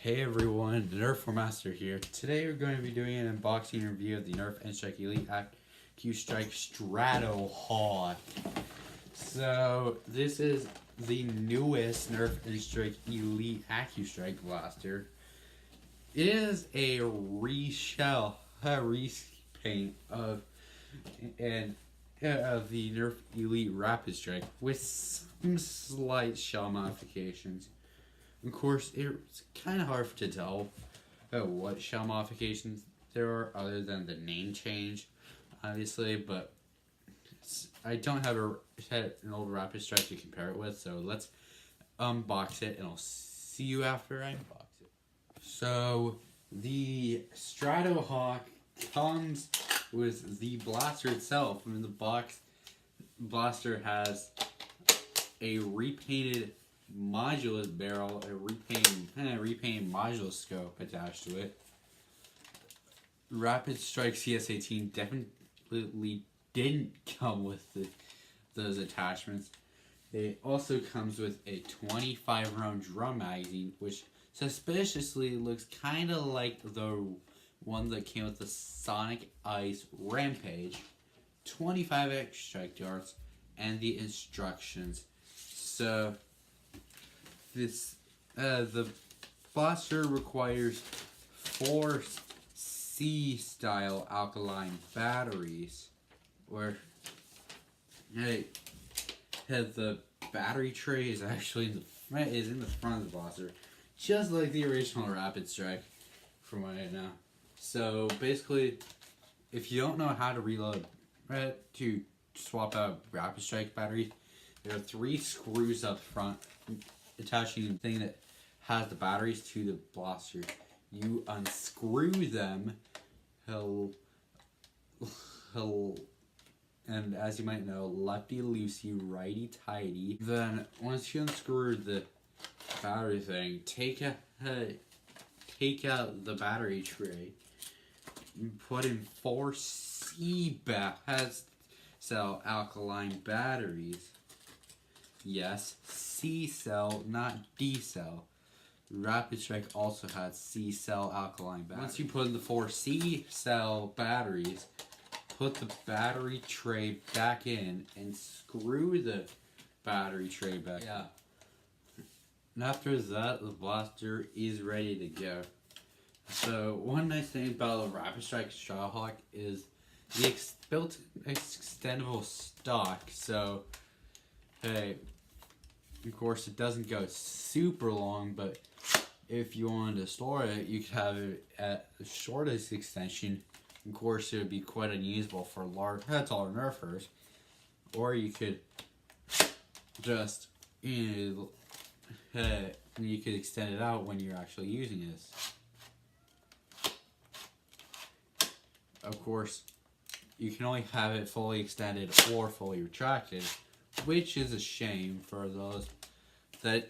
Hey everyone, the Nerf here. Today we're going to be doing an unboxing review of the Nerf Strike Elite Accustrike Stratohawk. So this is the newest Nerf Strike Elite Accustrike blaster. It is a repaint of the Nerf Elite Rapid Strike with some slight shell modifications. Of course, it's kind of hard to tell what shell modifications there are other than the name change, obviously, but I don't have an old Rapid Strike to compare it with, so let's unbox it and I'll see you after I unbox it. So, the Stratohawk comes with the blaster itself. In the box, blaster has a repainted modulus barrel, a repainted modulus scope attached to it. Rapid Strike CS18 definitely didn't come with those attachments. It also comes with a 25 round drum magazine, which suspiciously looks kind of like the one that came with the Sonic Ice Rampage, 25 Extrike darts, and the instructions. So the blaster requires 4 C-style alkaline batteries, where the battery tray is actually in the front of the blaster, just like the original Rapid Strike, from what I know. So basically, if you don't know how to reload, to swap out Rapid Strike batteries, there are 3 screws up front attaching the thing that has the batteries to the blaster. You unscrew them, and as you might know, lefty loosey, righty tighty. Then once you unscrew the battery thing, take out the battery tray, put in 4 C-cell alkaline batteries. Yes, C-cell, not D-cell. Rapid Strike also has C-cell alkaline batteries. Once you put in the 4 C-cell batteries, put the battery tray back in and screw the battery tray back. Yeah. And after that, the blaster is ready to go. So one nice thing about the Rapid Strike Stratohawk is the built extendable stock. So, hey, of course it doesn't go super long, but if you wanted to store it, you could have it at the shortest extension. Of course, it would be quite unusable for taller nerfers, or you could just you could extend it out when you're actually using this. Of course, you can only have it fully extended or fully retracted, which is a shame for those that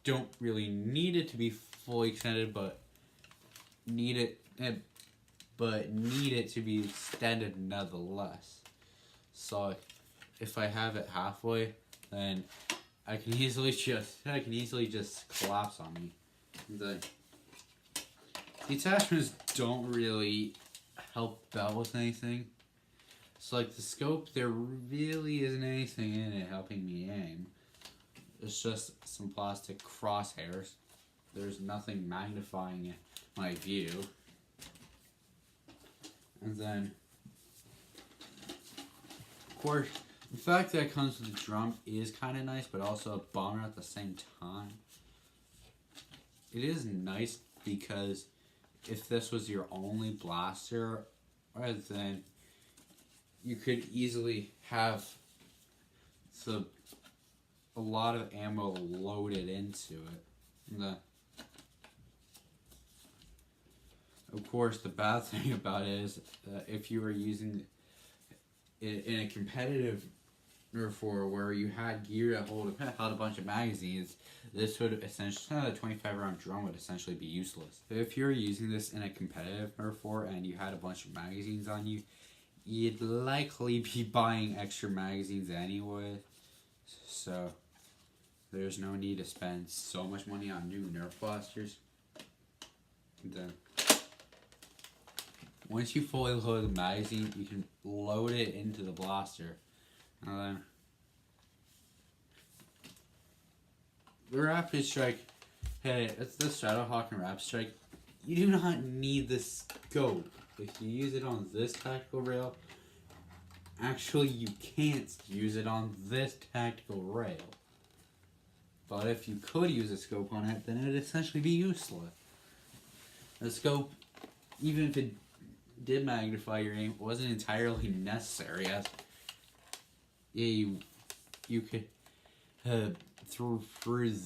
don't really need it to be fully extended, but need it to be extended nonetheless. So if I have it halfway, then I can easily just collapse on me. The attachments don't really help out with anything. So like the scope, there really isn't anything in it helping me aim. It's just some plastic crosshairs. There's nothing magnifying my view. And then, of course, the fact that it comes with a drum is kind of nice, but also a bummer at the same time. It is nice because if this was your only blaster, then you could easily have a lot of ammo loaded into it. Of course, the bad thing about it is if you were using it in a competitive Nerf war where you had gear that held a bunch of magazines, this would essentially, the 25 round drum would essentially be useless. If you're using this in a competitive Nerf war and you had a bunch of magazines on you, you'd likely be buying extra magazines anyway, so there's no need to spend so much money on new Nerf blasters. Then, once you fully load the magazine, you can load it into the blaster. And then, the Rapid Strike, hey, it's the Stratohawk and Rapid Strike. You do not need the scope. If you use it on this tactical rail, actually you can't use it on this tactical rail. But if you could use a scope on it, then it would essentially be useless. The scope, even if it did magnify your aim, wasn't entirely necessary, as you could through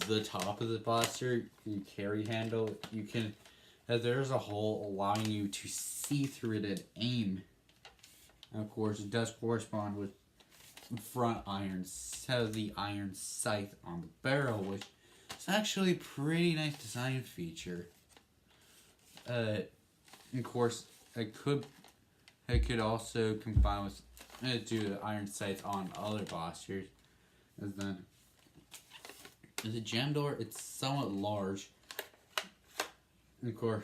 the top of the blaster, you carry handle, you can, there's a hole allowing you to see through it and aim. And of course, it does correspond with front irons, the iron sight on the barrel, which is actually a pretty nice design feature. Of course, it could also combine with do the iron sights on other blasters. And then the jam door, it's somewhat large. And of course,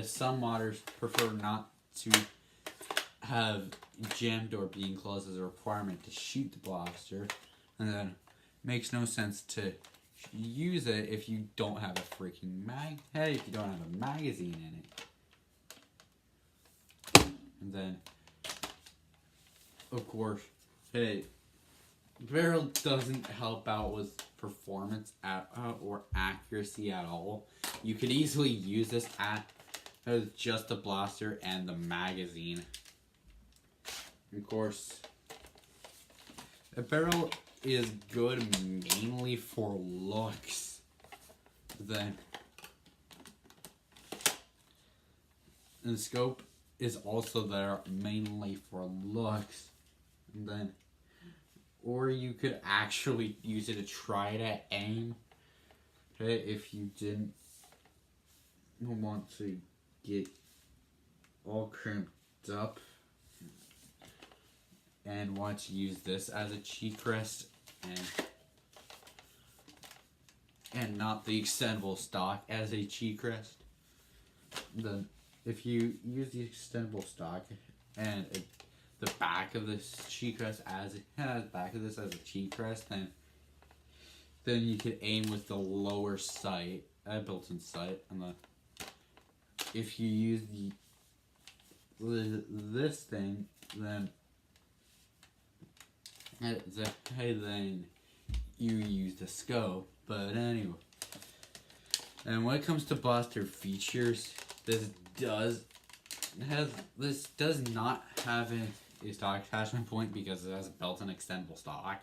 some modders prefer not to have jam door being closed as a requirement to shoot the blaster, and then it makes no sense to use it if you don't have a freaking if you don't have a magazine in it. And then, of course, barrel doesn't help out with performance or accuracy at all. You could easily use this as just the blaster and the magazine. Of course, a barrel is good mainly for looks. Then, and the scope is also there mainly for looks. And then, or you could actually use it to try to aim. Okay, if you didn't want to get all crimped up and want to use this as a cheek rest and not the extendable stock as a cheek rest, then if you use the extendable stock and the back of this cheek rest as a cheek rest, then you could aim with the lower sight, built-in sight, and if you use this thing, then you use the scope. But anyway, and when it comes to blaster features, this does not have a stock attachment point because it has a built-in extendable stock.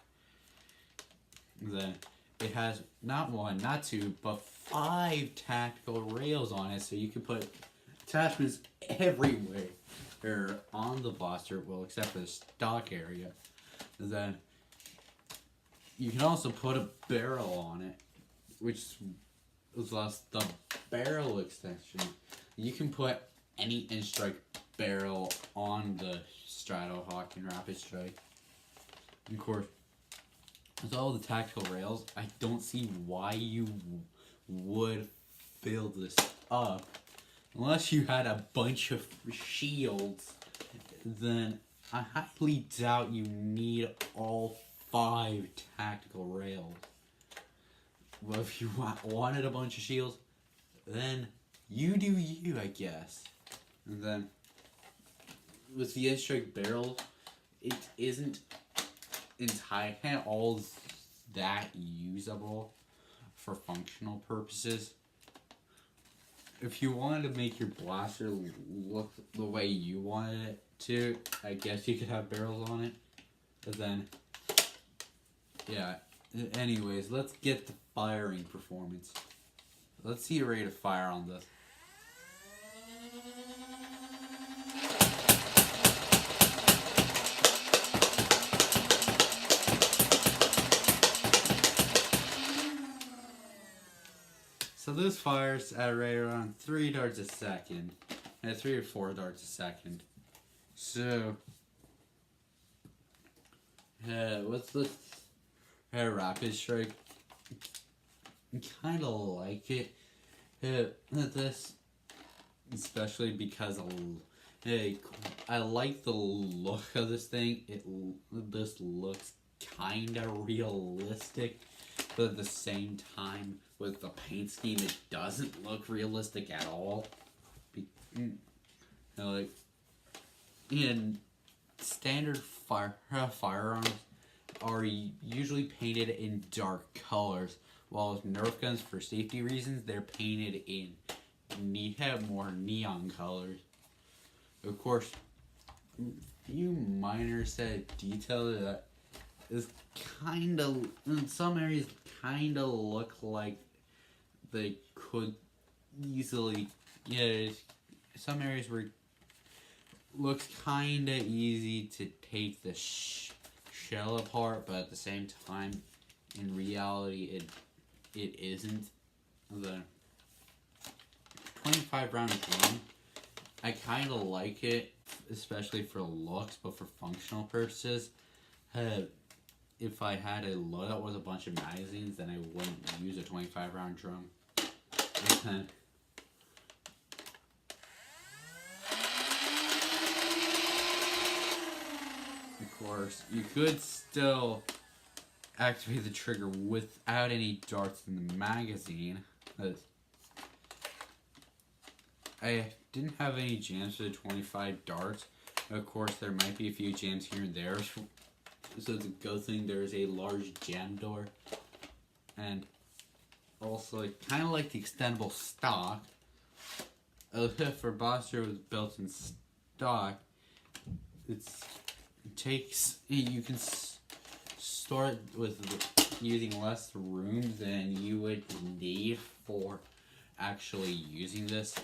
Then it has not one, not two, but 5 tactical rails on it, so you can put attachments everywhere on the blaster, well, except for the stock area. Then you can also put a barrel on it, which is the barrel extension. You can put any Accustrike barrel on the Stratohawk and Rapid Strike. And of course, with all the tactical rails, I don't see why you would fill this up unless you had a bunch of shields. Then I highly doubt you need all 5 tactical rails. Well, if you wanted a bunch of shields, then you do you, I guess. And then with the Accustrike barrel, it isn't entirely all that usable for functional purposes. If you wanted to make your blaster look the way you wanted it to, I guess you could have barrels on it. But then, yeah. Anyways, let's get the firing performance. Let's see your rate of fire on this. So this fires at right around 3 darts a second, at 3 or 4 darts a second. So, let's Rapid Strike. I kind of like it. This, especially because I like the look of this thing. This looks kinda realistic, but at the same time, with the paint scheme, it doesn't look realistic at all. Like in standard firearms are usually painted in dark colors, while with Nerf guns, for safety reasons, they're painted in more neon colors. Of course, few minor set details that is kind of, in some areas, kind of look like they could easily, some areas where it looks kind of easy to take the shell apart, but at the same time, in reality, it isn't. The 25 round drum, I kind of like it, especially for looks, but for functional purposes, if I had a loadout with a bunch of magazines, then I wouldn't use a 25 round drum. Of course, you could still activate the trigger without any darts in the magazine. I didn't have any jams for the 25 darts. Of course, there might be a few jams here and there. So it's a good thing there's a large jam door. And also, kind of like the Extendable Stock, for Blaster was built in stock. You can start with using less room than you would need for actually using this.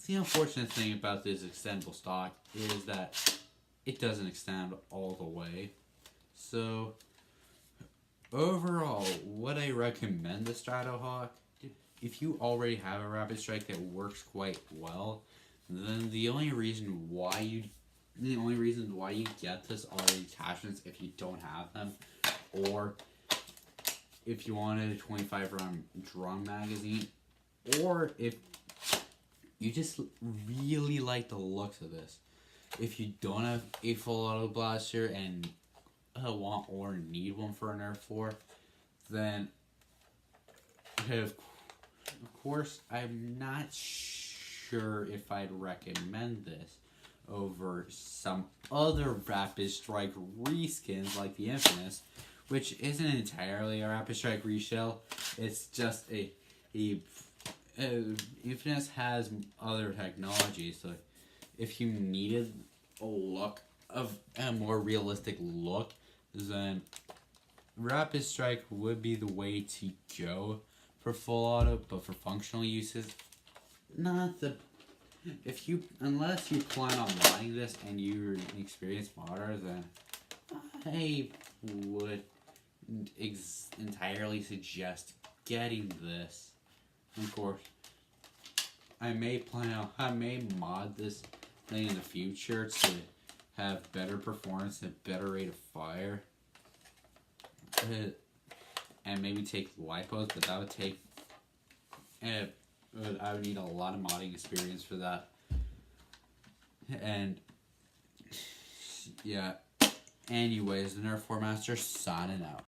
The unfortunate thing about this Extendable Stock is that it doesn't extend all the way. So overall, would I recommend the Stratohawk? If you already have a Rapid Strike that works quite well, then the only reason why you get this are the attachments if you don't have them, or if you wanted a 25 round drum magazine, or if you just really like the looks of this. If you don't have a full auto blaster and want or need one for a Nerf 4, then of course I'm not sure if I'd recommend this over some other Rapid Strike reskins like the Infinus, which isn't entirely a Rapid Strike reshell. It's just Infinus has other technology, so if you needed a more realistic look, then Rapid Strike would be the way to go for full auto, but for functional uses, unless you plan on buying this and you're an experienced modder, then I would entirely suggest getting this. Of course, I may mod this thing in the future to have better performance and better rate of fire, and maybe take lipos, but that would take I would need a lot of modding experience for that. And yeah, anyways, the Nerf Warmaster signing out.